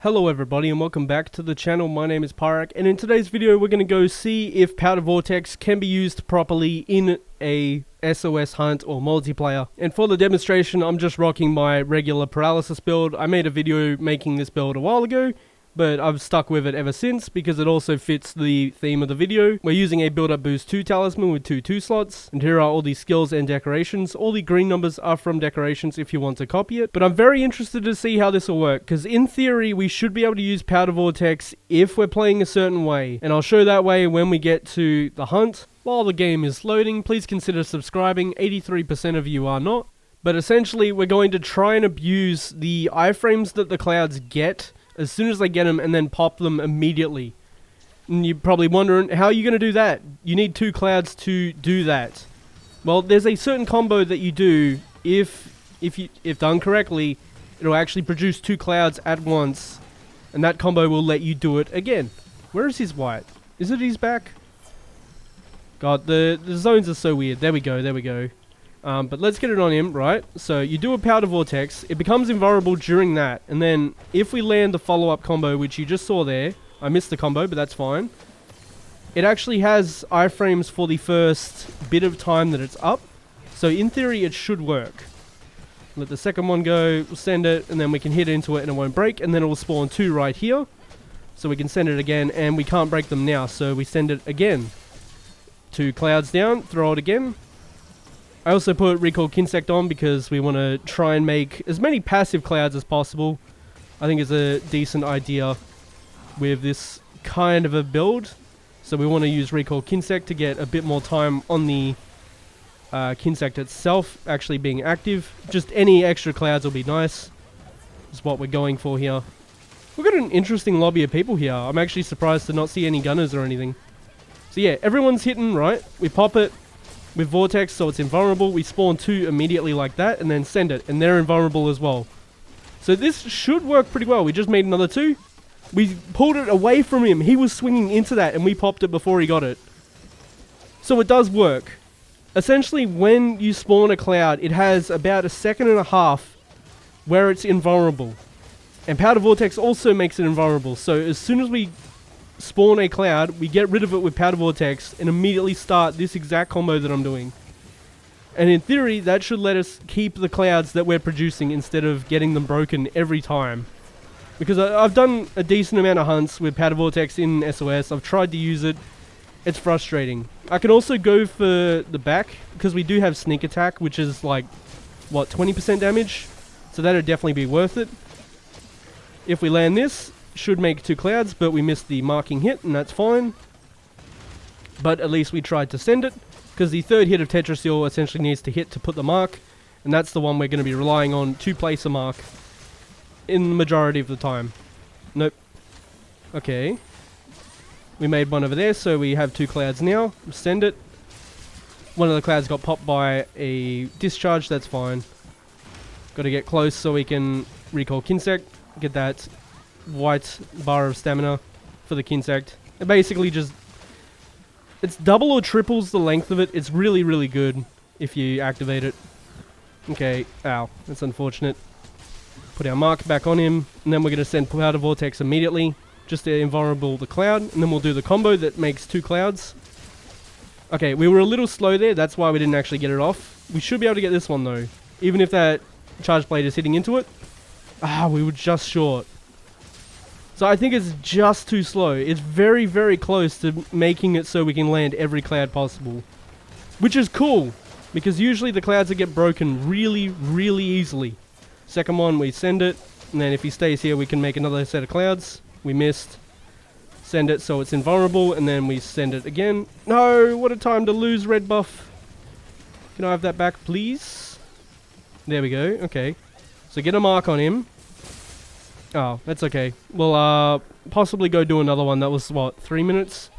Hello everybody and welcome back to the channel. My name is Pyrac, and in today's video we're going to go see if powder vortex can be used properly in a SOS hunt or multiplayer. And for the demonstration I'm just rocking my regular paralysis build. I made a video making this build a while ago, but I've stuck with it ever since because it also fits the theme of the video. We're using a build up boost 2 talisman with 2 slots, and here are all the skills and decorations. All the green numbers are from decorations if you want to copy it, but I'm very interested to see how this will work because in theory we should be able to use powder vortex if we're playing a certain way, and I'll show that way when we get to the hunt. While the game is loading, please consider subscribing. 83% of you are not, but essentially we're going to try and abuse the iframes that the clouds get as soon as they get them and then pop them immediately. And you're probably wondering, how are you going to do that? You need 2 clouds to do that. Well, there's a certain combo that you do if done correctly, it'll actually produce 2 clouds at once, and that combo will let you do it again. Where is his white? Is it his back? God, the zones are so weird. There we go, there we go. But let's get it on him, right? So you do a powder vortex, it becomes invulnerable during that, and then if we land the follow-up combo, which you just saw there, I missed the combo, but that's fine. It actually has iframes for the first bit of time that it's up, so in theory it should work. Let the second one go, we'll send it, and then we can hit into it and it won't break, and then it will spawn 2 right here. So we can send it again, and we can't break them now, so we send it again. 2 clouds down, throw it again. I also put Recall Kinsect on because we want to try and make as many passive clouds as possible. I think it's a decent idea with this kind of a build. So we want to use Recall Kinsect to get a bit more time on the Kinsect itself actually being active. Just any extra clouds will be nice. That's what we're going for here. We've got an interesting lobby of people here. I'm actually surprised to not see any gunners or anything. So yeah, everyone's hitting, right? We pop it with Vortex, so it's invulnerable. We spawn 2 immediately like that, and then send it, and they're invulnerable as well. So this should work pretty well. We just made another 2. We pulled it away from him. He was swinging into that, and we popped it before he got it. So it does work. Essentially, when you spawn a cloud, it has about 1.5 seconds where it's invulnerable. And Powder Vortex also makes it invulnerable. So as soon as we spawn a cloud, we get rid of it with powder vortex and immediately start this exact combo that I'm doing. And in theory that should let us keep the clouds that we're producing instead of getting them broken every time, because I've done a decent amount of hunts with powder vortex in SOS. I've tried to use it. It's frustrating. I can also go for the back because we do have sneak attack, which is like what, 20% damage, so that'd definitely be worth it. If we land this, should make 2 clouds, but we missed the marking hit, and that's fine. But at least we tried to send it, because the 3rd hit of Tetrasil essentially needs to hit to put the mark, and that's the one we're going to be relying on to place a mark in the majority of the time. Nope. Okay. We made one over there, so we have 2 clouds now. Send it. One of the clouds got popped by a discharge, that's fine. Got to get close so we can recall Kinsect, get that white bar of stamina for the Kinsect. It basically just, it's double or triples the length of it. It's really, really good if you activate it. Okay, ow, that's unfortunate. Put our mark back on him, and then we're going to send Powder Vortex immediately, just to invulnerable the cloud, and then we'll do the combo that makes 2 clouds. Okay, we were a little slow there, that's why we didn't actually get it off. We should be able to get this one though, even if that charge blade is hitting into it. Ah, we were just short. So I think it's just too slow. It's very, very close to making it so we can land every cloud possible. Which is cool, because usually the clouds that get broken really, really easily. Second one, we send it, and then if he stays here we can make another set of clouds. We missed. Send it so it's invulnerable, and then we send it again. No, what a time to lose red buff. Can I have that back, please? There we go, okay. So get a mark on him. Oh, that's okay. We'll possibly go do another one. That was, what, 3 minutes?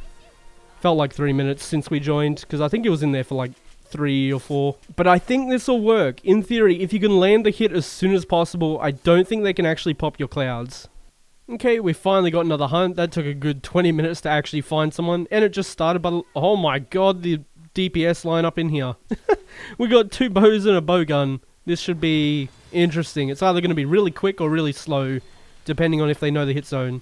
Felt like 3 minutes since we joined, because I think it was in there for like 3 or 4. But I think this will work. In theory, if you can land the hit as soon as possible, I don't think they can actually pop your clouds. Okay, we finally got another hunt. That took a good 20 minutes to actually find someone, and it just started by oh my god, the DPS lineup in here. We got 2 bows and a bow gun. This should be interesting. It's either going to be really quick or really slow. depending on if they know the hit zone.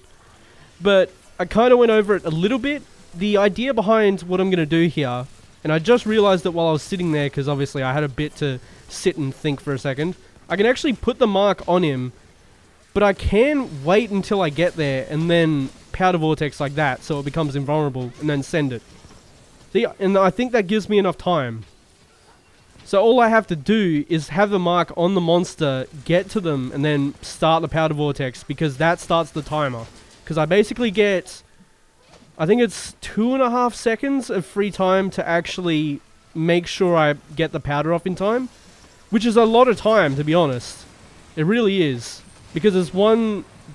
But I kind of went over it a little bit. The idea behind what I'm going to do here, and I just realized that while I was sitting there, because obviously I had a bit to sit and think for a second, I can actually put the mark on him, but I can wait until I get there and then powder vortex like that so it becomes invulnerable and then send it. See, and I think that gives me enough time. So all I have to do is have the mark on the monster, get to them, and then start the powder vortex, because that starts the timer. Because I basically get, I think it's 2.5 seconds of free time to actually make sure I get the powder off in time. Which is a lot of time, to be honest. It really is. Because there's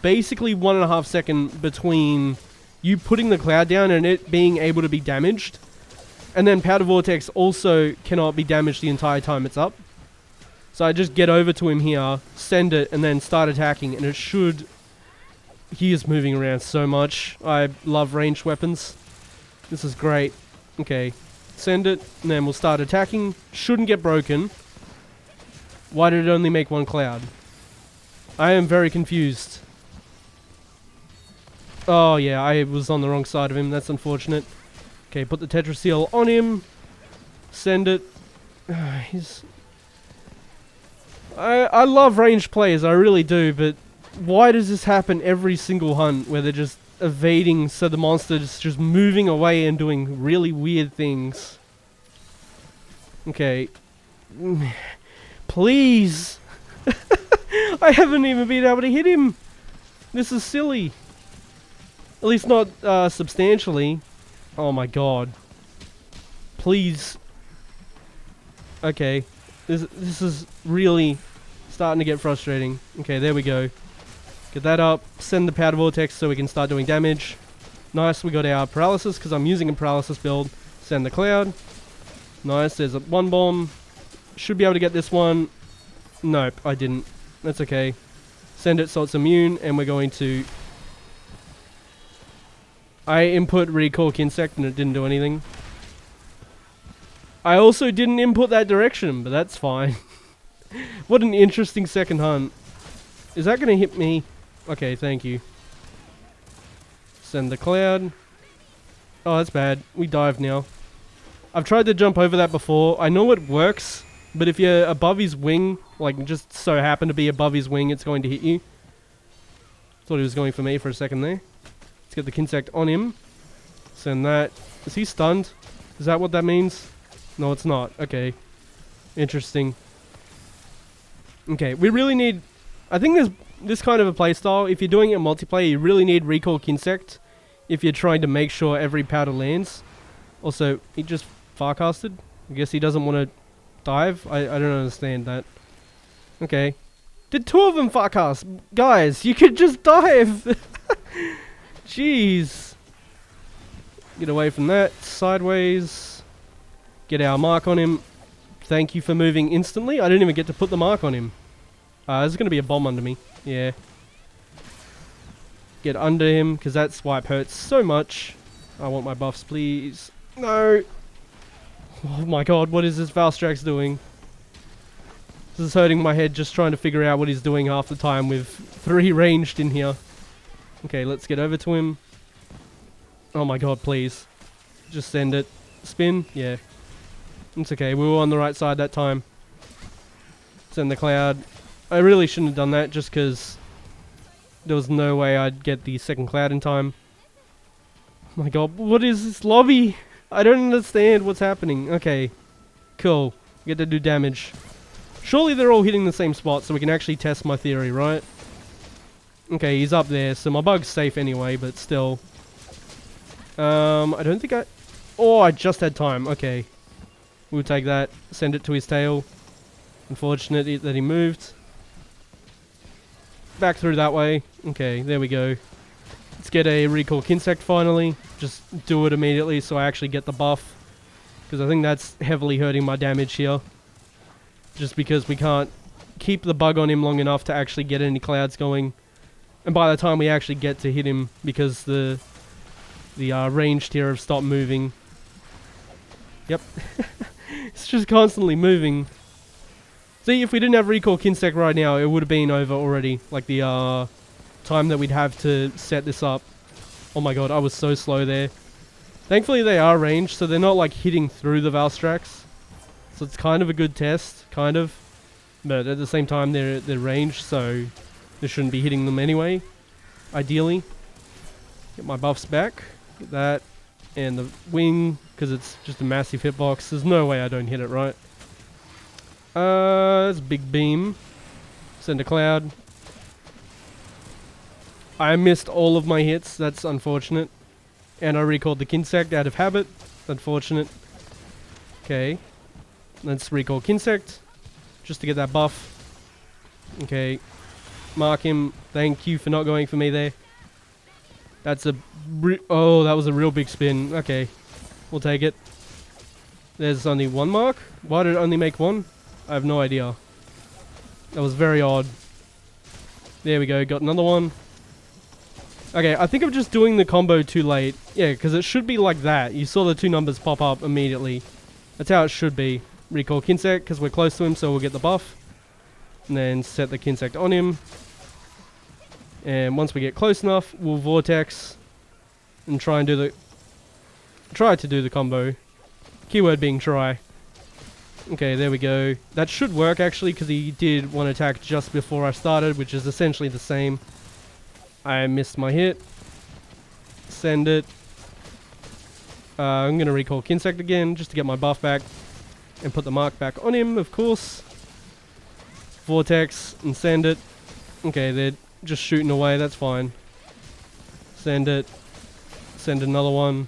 basically 1.5 seconds between you putting the cloud down and it being able to be damaged. And then powder vortex also cannot be damaged the entire time it's up. So I just get over to him here, send it, and then start attacking, and it should... He is moving around so much. I love ranged weapons. This is great. Okay, send it, and then we'll start attacking. Shouldn't get broken. Why did it only make one cloud? I am very confused. Oh yeah, I was on the wrong side of him. That's unfortunate. Okay, put the Tetra Seal on him. Send it. I love ranged players, I really do, but why does this happen every single hunt where they're just evading so the monster's just moving away and doing really weird things? Okay. Please! I haven't even been able to hit him! This is silly. At least not substantially. Oh my god. Please. Okay. This is really starting to get frustrating. Okay, there we go. Get that up. Send the powder vortex so we can start doing damage. Nice, we got our paralysis because I'm using a paralysis build. Send the cloud. Nice, there's one bomb. Should be able to get this one. Nope, I didn't. That's okay. Send it so it's immune, and we're going to... I input Recork Insect and it didn't do anything. I also didn't input that direction, but that's fine. What an interesting second hunt. Is that going to hit me? Okay, thank you. Send the cloud. Oh, that's bad. We dived now. I've tried to jump over that before. I know it works, but if you're above his wing, like just so happen to be above his wing, it's going to hit you. Thought he was going for me for a second there. Let's get the Kinsect on him. Send that. Is he stunned? Is that what that means? No, it's not. Okay. Interesting. Okay, we really need... I think there's this kind of a playstyle. If you're doing it in multiplayer, you really need Recall Kinsect if you're trying to make sure every powder lands. Also, he just farcasted. I guess he doesn't want to dive. I don't understand that. Okay. Did two of them farcast? Guys, you could just dive! Jeez. Get away from that. Sideways. Get our mark on him. Thank you for moving instantly. I didn't even get to put the mark on him. There's going to be a bomb under me. Yeah. Get under him, because that swipe hurts so much. I want my buffs, please. No! Oh my god, what is this Valstrax doing? This is hurting my head just trying to figure out what he's doing half the time with 3 ranged in here. Okay, let's get over to him. Oh my god, please. Just send it. Spin? Yeah. It's okay, we were on the right side that time. Send the cloud. I really shouldn't have done that just because there was no way I'd get the second cloud in time. Oh my god, what is this lobby? I don't understand what's happening. Okay, cool. We get to do damage. Surely they're all hitting the same spot so we can actually test my theory, right? Okay, he's up there, so my bug's safe anyway, but still. I don't think I... Oh, I just had time. Okay. We'll take that. Send it to his tail. Unfortunate that he moved. Back through that way. Okay, there we go. Let's get a Recall Kinsect finally. Just do it immediately so I actually get the buff. Because I think that's heavily hurting my damage here. Just because we can't keep the bug on him long enough to actually get any clouds going. And by the time we actually get to hit him, because the ranged here have stopped moving. Yep. It's just constantly moving. See, if we didn't have Recall Kinsect right now, it would have been over already. Like the time that we'd have to set this up. Oh my god, I was so slow there. Thankfully they are ranged, so they're not like hitting through the Valstrax. So it's kind of a good test, kind of. But at the same time they're ranged, so they shouldn't be hitting them anyway. Ideally. Get my buffs back. Get that. And the wing, because it's just a massive hitbox. There's no way I don't hit it, right? That's a big beam. Send a cloud. I missed all of my hits. That's unfortunate. And I recalled the Kinsect out of habit. Unfortunate. Okay. Let's recall Kinsect. Just to get that buff. Okay. Mark him. Thank you for not going for me there. That's a... oh, that was a real big spin. Okay. We'll take it. There's only one mark? Why did it only make one? I have no idea. That was very odd. There we go. Got another one. Okay, I think I'm just doing the combo too late. Yeah, because it should be like that. You saw the two numbers pop up immediately. That's how it should be. Recall Kinsect, because we're close to him, so we'll get the buff. And then set the Kinsect on him. And once we get close enough, we'll Vortex. And try and do the... try to do the combo. Keyword being try. Okay, there we go. That should work, actually, because he did one attack just before I started, which is essentially the same. I missed my hit. Send it. I'm going to recall Kinsect again, just to get my buff back. And put the mark back on him, of course. Vortex, and send it. Okay, they're just shooting away, that's fine. Send it. Send another one.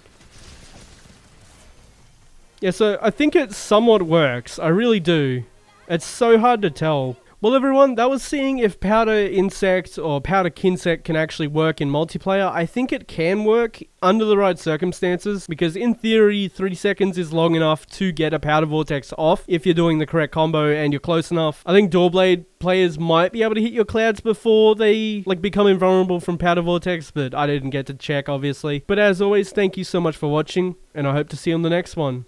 Yeah, so I think it somewhat works. I really do. It's so hard to tell. Well, everyone, that was seeing if Powder Insect or Powder Kinsect can actually work in multiplayer. I think it can work under the right circumstances, because in theory, 3 seconds is long enough to get a Powder Vortex off if you're doing the correct combo and you're close enough. I think Doorblade players might be able to hit your clouds before they become invulnerable from Powder Vortex, but I didn't get to check, obviously. But as always, thank you so much for watching, and I hope to see you on the next one.